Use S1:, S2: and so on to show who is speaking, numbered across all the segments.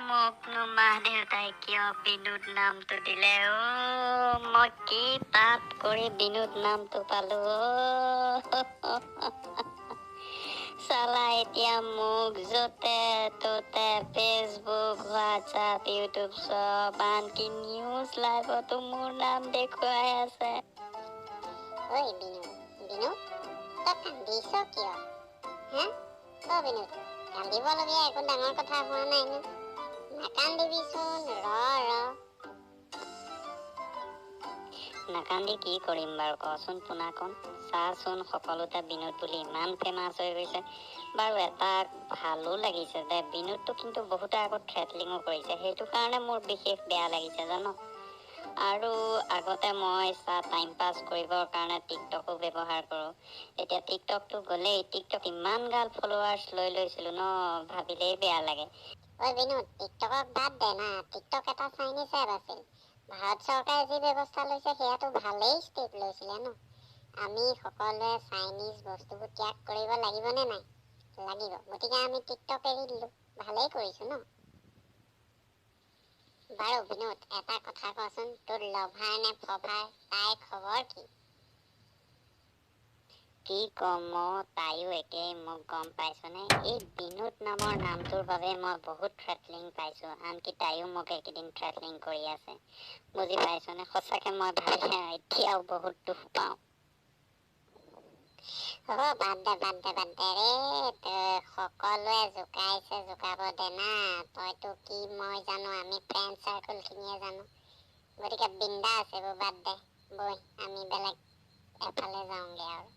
S1: মোকনো মা দেউতাই কিয় বিনোদ নামটো দিলে মই কি পাপ কৰি বিনোদ নামটো পালো চালা এতিয়া মোক য'তে ত'তে ফেচবুক হোৱাটছআপ ইউটিউব চব আনকি নিউজ লাইভতো মোৰ নাম দেখুৱাই আছে।
S2: ঐ বিনোদ, বিনোদ তই কান্দিছ কিয়? বিনোদ, কান্দিবলগীয়া একো ডাঙৰ কথা হোৱা নাই ন? নাকান্দিবিচোন,
S1: নাকান্দি কি কৰিম বাৰু কচোন পোনাকণ? চাচোন সকলোতে বিনোদ বুলি ইমান ফেমাছ হৈ গৈছে। বাৰু এটা ভালো লাগিছে যে বিনোদটো কিন্তু বহুতে আগত থ্ৰেটলিঙো কৰিছে, সেইটো কাৰণে মোৰ বিশেষ বেয়া লাগিছে জানো। আৰু আগতে মই টাইম পাছ কৰিবৰ কাৰণে টিকটকো ব্যৱহাৰ কৰোঁ। এতিয়া টিকটকটো গ'লেই, টিকটক ইমান গাল ফলোৱাৰ্ছ লৈ লৈছিলোঁ ন, ভাবিলেই বেয়া লাগে।
S2: ঐ বিনোদ, টিকটকক বাদ দে না, টিকটক এটা চাইনিজ এপ আছিল। ভাৰত চৰকাৰে যি ব্যৱস্থা লৈছে সেয়াতো ভালেই ষ্টেপ লৈছিলে ন। আমি সকলোৱে চাইনিজ বস্তুবোৰ ত্যাগ কৰিব লাগিবনে নাই? লাগিব, গতিকে আমি টিকটক এৰি দিলোঁ। ভালেই কৰিছোঁ ন। বাৰু বিনোদ, এটা কথা কচোন, তোৰ লভাৰ নে ফভাৰ, তাইৰ খবৰ কি?
S1: কি কম তাইও একেই, মোক গম পাইছনে? এই বিনোদ নামৰ নামটোৰ বাবে মই বহুত থ্ৰেটলিং পাইছোঁ, আনকি তাইও মোক এইকেইদিন থ্ৰেটলিং কৰি আছে। বুজি পাইছনে? সঁচাকে মই ভাবিলে এতিয়াও বহুত দুখ পাওঁ।
S2: বাদ দে ৰে, সকলোৱে জোকাইছে জোকাব দে না। তইতো কি মই জানো, আমি ফ্ৰেণ্ড চাৰ্কলখিনিয়ে জানো। গতিকে বিন্দাছ এইবোৰ বাদ দে, বৈ আমি বেলেগ এফালে যাওঁগে আৰু।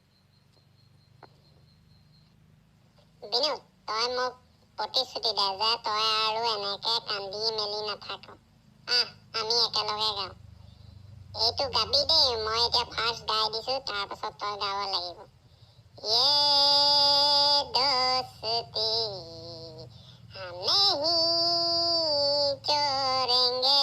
S2: বিনোদ, তই মোক প্ৰতিশ্ৰুতি দে যে তই আৰু এনেকে কান্দি মেলি নাথাক। আমি একেলগে গাওঁ। এইটো গাবি দেই, মই এতিয়া ফাৰ্ষ্ট গাই দিছোঁ, তাৰপাছত তই গাব লাগিব। ये दोस्ती हम नहीं छोड़ेंगे